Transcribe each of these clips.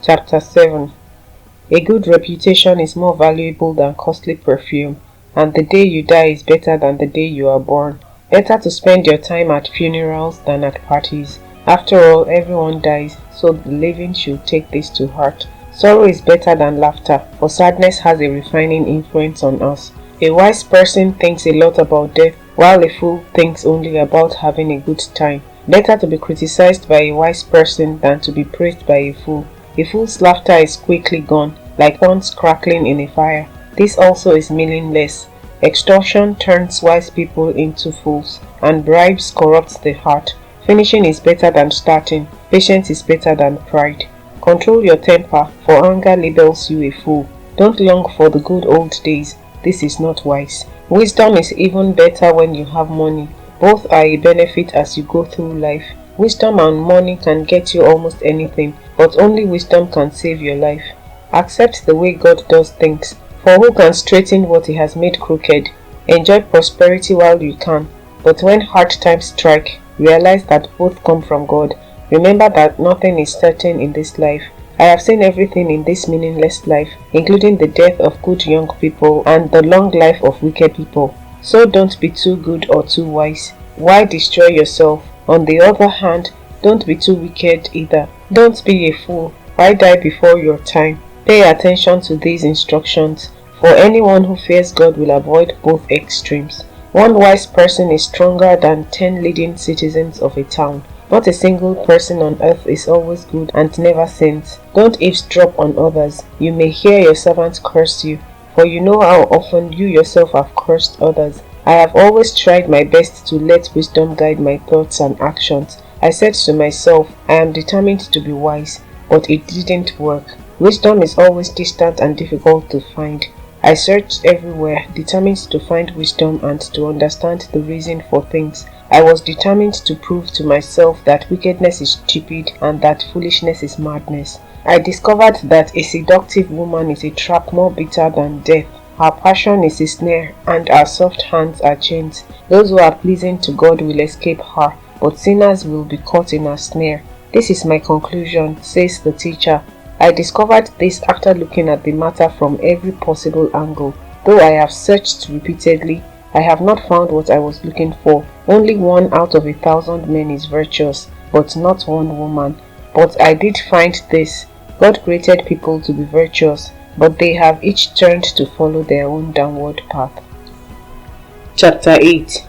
Chapter 7. A good reputation is more valuable than costly perfume, and the day you die is better than the day you are born. Better to spend your time at funerals than at parties. After all, everyone dies, so the living should take this to heart. Sorrow is better than laughter, for sadness has a refining influence on us. A wise person thinks a lot about death, while a fool thinks only about having a good time. Better to be criticized by a wise person than to be praised by a fool. A fool's laughter is quickly gone, like thorns crackling in a fire. This also is meaningless. Extortion turns wise people into fools, and bribes corrupt the heart. Finishing is better than starting. Patience is better than pride. Control your temper, for anger labels you a fool. Don't long for the good old days. This is not wise. Wisdom is even better when you have money. Both are a benefit as you go through life. Wisdom and money can get you almost anything, but only wisdom can save your life. Accept the way God does things, for who can straighten what he has made crooked? Enjoy prosperity while you can, but when hard times strike, realize that both come from God. Remember that nothing is certain in this life. I have seen everything in this meaningless life, including the death of good young people and the long life of wicked people. So don't be too good or too wise. Why destroy yourself? On the other hand, don't be too wicked either. Don't be a fool. Why die before your time? Pay attention to these instructions, for anyone who fears God will avoid both extremes. One wise person is stronger than 10 leading citizens of a town. Not a single person on earth is always good and never sins. Don't eavesdrop on others. You may hear your servants curse you, for you know how often you yourself have cursed others. I have always tried my best to let wisdom guide my thoughts and actions. I said to myself, I am determined to be wise, but it didn't work. Wisdom is always distant and difficult to find. I searched everywhere, determined to find wisdom and to understand the reason for things. I was determined to prove to myself that wickedness is stupid and that foolishness is madness. I discovered that a seductive woman is a trap more bitter than death. Her passion is a snare, and her soft hands are chains. Those who are pleasing to God will escape her, but sinners will be caught in her snare. This is my conclusion, says the teacher. I discovered this after looking at the matter from every possible angle. Though I have searched repeatedly, I have not found what I was looking for. Only 1 out of 1,000 men is virtuous, but not one woman. But I did find this. God created people to be virtuous, but they have each turned to follow their own downward path. Chapter 8.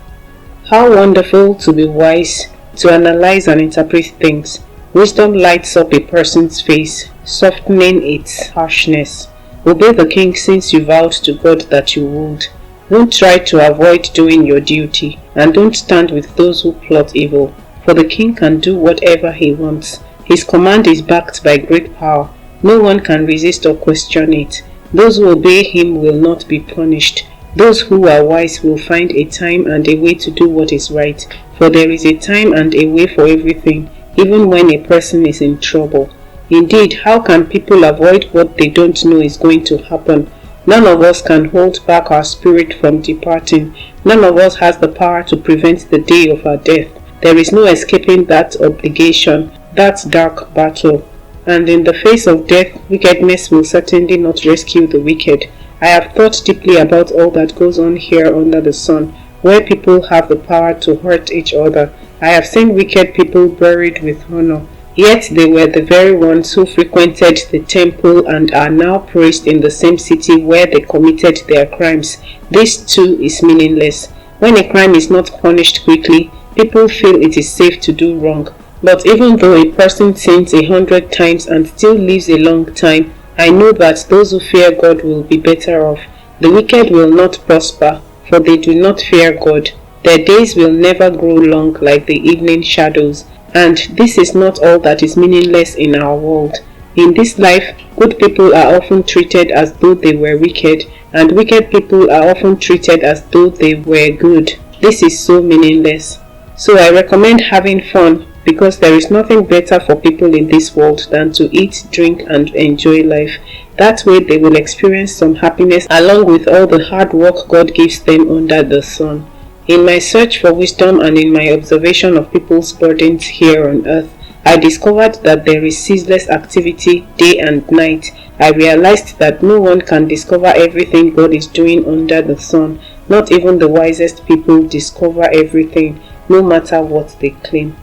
How wonderful to be wise, to analyze and interpret things. Wisdom lights up a person's face, softening its harshness. Obey the king since you vowed to God that you would. Don't try to avoid doing your duty, and don't stand with those who plot evil, for the king can do whatever he wants. His command is backed by great power. No one can resist or question it. Those who obey him will not be punished. Those who are wise will find a time and a way to do what is right, for there is a time and a way for everything, even when a person is in trouble. Indeed, how can people avoid what they don't know is going to happen? None of us can hold back our spirit from departing. None of us has the power to prevent the day of our death. There is no escaping that obligation, that dark battle. And in the face of death, wickedness will certainly not rescue the wicked. I have thought deeply about all that goes on here under the sun, where people have the power to hurt each other. I have seen wicked people buried with honor, yet they were the very ones who frequented the temple and are now praised in the same city where they committed their crimes. This too is meaningless. When a crime is not punished quickly, people feel it is safe to do wrong. But even though a person sins 100 times and still lives a long time, I know that those who fear God will be better off. The wicked will not prosper, for they do not fear God. Their days will never grow long like the evening shadows. And this is not all that is meaningless in our world. In this life, good people are often treated as though they were wicked, and wicked people are often treated as though they were good. This is so meaningless. So I recommend having fun, because there is nothing better for people in this world than to eat, drink, and enjoy life. That way they will experience some happiness along with all the hard work God gives them under the sun. In my search for wisdom and in my observation of people's burdens here on earth, I discovered that there is ceaseless activity day and night. I realized that no one can discover everything God is doing under the sun. Not even the wisest people discover everything, no matter what they claim.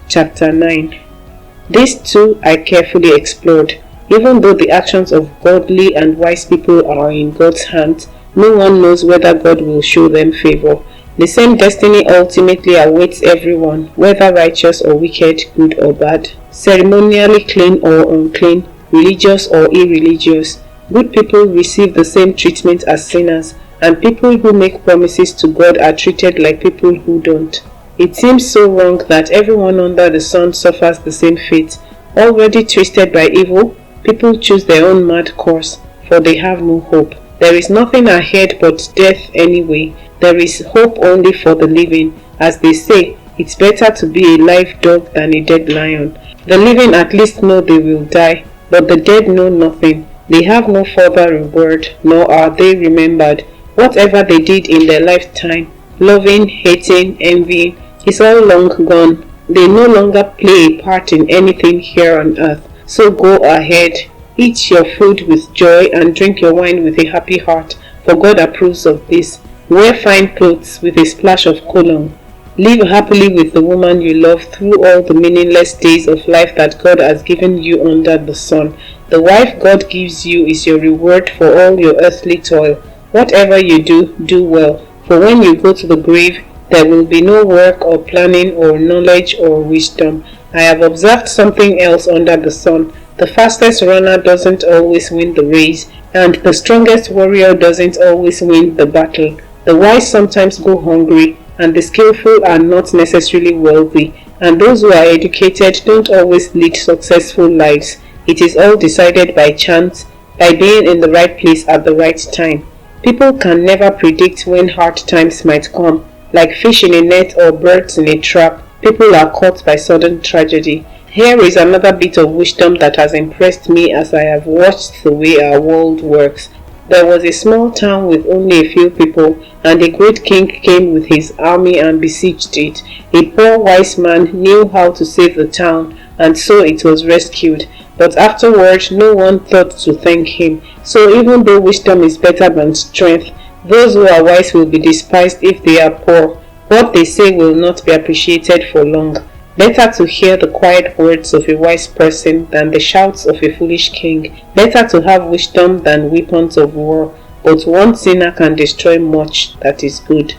Chapter 9. These two I carefully explored. Even though the actions of godly and wise people are in God's hands, no one knows whether God will show them favor. The same destiny ultimately awaits everyone, whether righteous or wicked, good or bad, ceremonially clean or unclean, religious or irreligious. Good people receive the same treatment as sinners, and people who make promises to God are treated like people who don't. It seems so wrong that everyone under the sun suffers the same fate. Already twisted by evil, people choose their own mad course, for they have no hope. There is nothing ahead but death anyway. There is hope only for the living. As they say, it's better to be a live dog than a dead lion. The living at least know they will die, but the dead know nothing. They have no further reward, nor are they remembered. Whatever they did in their lifetime, loving, hating, envying, is all long gone. They no longer play a part in anything here on earth. So go ahead, eat your food with joy and drink your wine with a happy heart, for God approves of this. Wear fine clothes with a splash of cologne. Live happily with the woman you love through all the meaningless days of life that God has given you under the sun. The wife God gives you is your reward for all your earthly toil. Whatever you do, do well, for when you go to the grave, there will be no work or planning or knowledge or wisdom. I have observed something else under the sun. The fastest runner doesn't always win the race, and the strongest warrior doesn't always win the battle. The wise sometimes go hungry, and the skillful are not necessarily wealthy, and those who are educated don't always lead successful lives. It is all decided by chance, by being in the right place at the right time. People can never predict when hard times might come. Like fish in a net or birds in a trap, people are caught by sudden tragedy. Here is another bit of wisdom that has impressed me as I have watched the way our world works. There was a small town with only a few people, and a great king came with his army and besieged it. A poor wise man knew how to save the town, and so it was rescued. But afterward, no one thought to thank him. So even though wisdom is better than strength, those who are wise will be despised if they are poor. What they say will not be appreciated for long. Better to hear the quiet words of a wise person than the shouts of a foolish king. Better to have wisdom than weapons of war. But one sinner can destroy much that is good.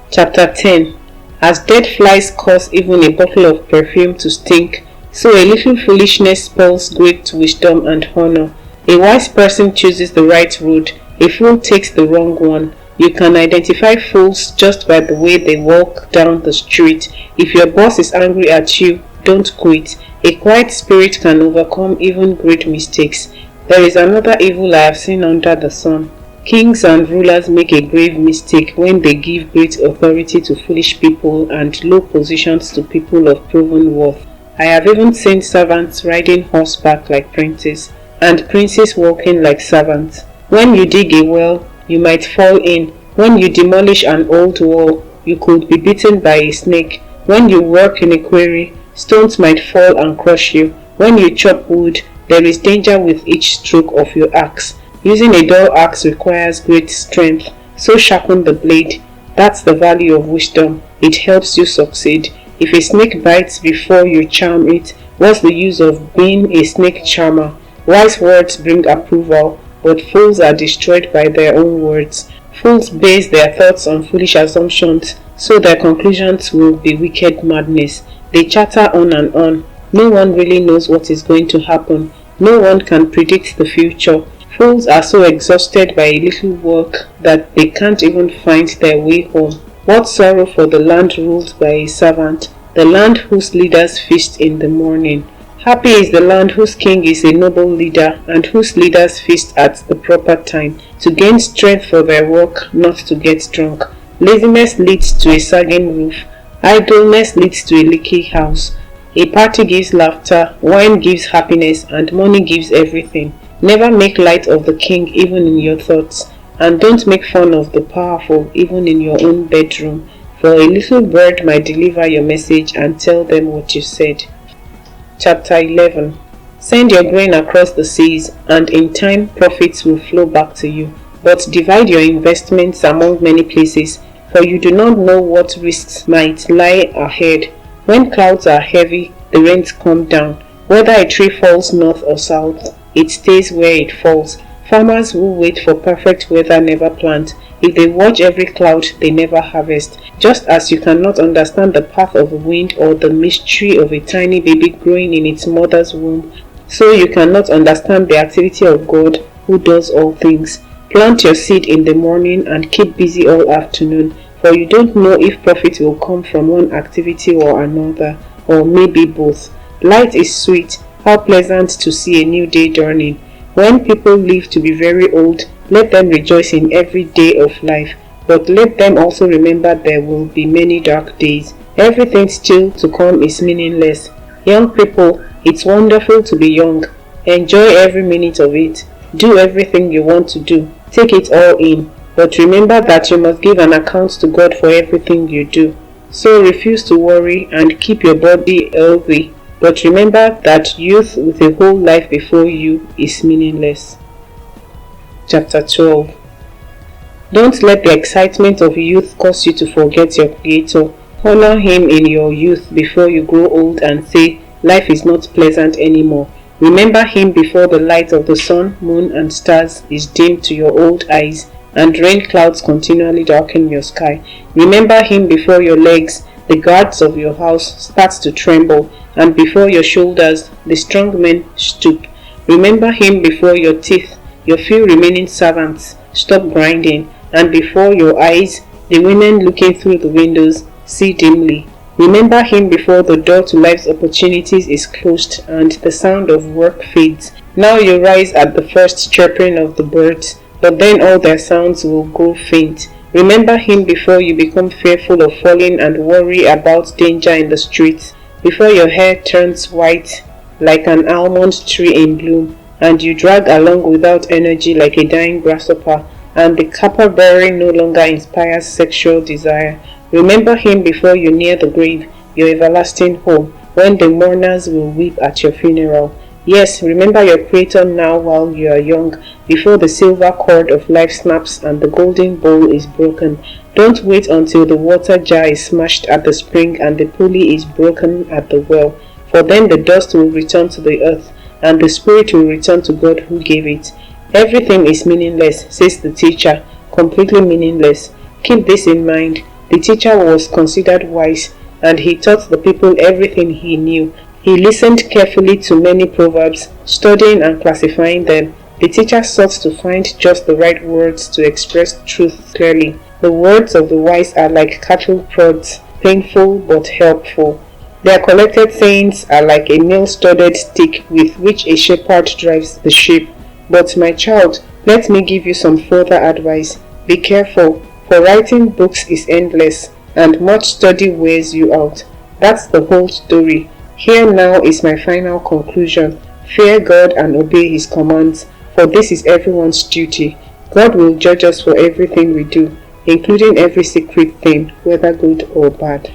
Chapter 10. As dead flies cause even a bottle of perfume to stink, so a little foolishness spoils great wisdom and honor. A wise person chooses the right road. A fool takes the wrong one. You can identify fools just by the way they walk down the street. If your boss is angry at you, don't quit. A quiet spirit can overcome even great mistakes. There is another evil I have seen under the sun. Kings and rulers make a grave mistake when they give great authority to foolish people and low positions to people of proven worth. I have even seen servants riding horseback like princes, and princes walking like servants. When you dig a well, you might fall in. When you demolish an old wall, you could be bitten by a snake. When you work in a quarry, stones might fall and crush you. When you chop wood, there is danger with each stroke of your axe. Using a dull axe requires great strength, so sharpen the blade. That's the value of wisdom. It helps you succeed. If a snake bites before you charm it, what's the use of being a snake charmer? Wise words bring approval, but fools are destroyed by their own words. Fools base their thoughts on foolish assumptions, so their conclusions will be wicked madness. They chatter on and on. No one really knows what is going to happen. No one can predict the future. Fools are so exhausted by a little work that they can't even find their way home. What sorrow for the land ruled by a servant, the land whose leaders feast in the morning. Happy is the land whose king is a noble leader and whose leaders feast at the proper time, to gain strength for their work, not to get drunk. Laziness leads to a sagging roof. Idleness leads to a leaky house. A party gives laughter, wine gives happiness, and money gives everything. Never make light of the king even in your thoughts, and don't make fun of the powerful even in your own bedroom. for a little bird might deliver your message and tell them what you said. Chapter 11. Send your grain across the seas, and in time profits will flow back to you. But divide your investments among many places, for you do not know what risks might lie ahead. When clouds are heavy, the rains come down. Whether a tree falls north or south, it stays where it falls. Farmers who wait for perfect weather never plant. If they watch every cloud, they never harvest. Just as you cannot understand the path of the wind or the mystery of a tiny baby growing in its mother's womb, so you cannot understand the activity of God who does all things. Plant your seed in the morning and keep busy all afternoon, for you don't know if profit will come from one activity or another, or maybe both. Light is sweet. How pleasant to see a new day dawning. When people live to be very old, let them rejoice in every day of life, but let them also remember there will be many dark days. Everything still to come is meaningless. Young people, it's wonderful to be young. Enjoy every minute of it. Do everything you want to do. Take it all in. But remember that you must give an account to God for everything you do. So refuse to worry and keep your body healthy. But remember that youth with a whole life before you is meaningless. Chapter 12. Don't let the excitement of youth cause you to forget your Creator. Honor Him in your youth before you grow old and say, life is not pleasant anymore. Remember Him before the light of the sun, moon, and stars is dim to your old eyes, and rain clouds continually darken your sky. Remember Him before your legs, the guards of your house, start to tremble, and before your shoulders, the strong men stoop. Remember Him before your teeth, your few remaining servants stop grinding, and before your eyes, the women looking through the windows see dimly. Remember Him before the door to life's opportunities is closed and the sound of work fades. Now you rise at the first chirping of the birds, but then all their sounds will grow faint. Remember Him before you become fearful of falling and worry about danger in the streets, before your hair turns white like an almond tree in bloom, and you drag along without energy like a dying grasshopper, and the copper bearing no longer inspires sexual desire. Remember Him before you near the grave, your everlasting home, when the mourners will weep at your funeral. Yes, remember your Creator now while you are young, before the silver cord of life snaps and the golden bowl is broken. Don't wait until the water jar is smashed at the spring and the pulley is broken at the well, for then the dust will return to the earth, and the spirit will return to God who gave it. Everything is meaningless, says the teacher, completely meaningless. Keep this in mind. The teacher was considered wise, and he taught the people everything he knew. He listened carefully to many proverbs, studying and classifying them. The teacher sought to find just the right words to express truth clearly. The words of the wise are like cattle prods, painful but helpful. Their collected sayings are like a nail-studded stick with which a shepherd drives the sheep. But my child, let me give you some further advice. Be careful, for writing books is endless, and much study wears you out. That's the whole story. Here now is my final conclusion. Fear God and obey His commands, for this is everyone's duty. God will judge us for everything we do, including every secret thing, whether good or bad.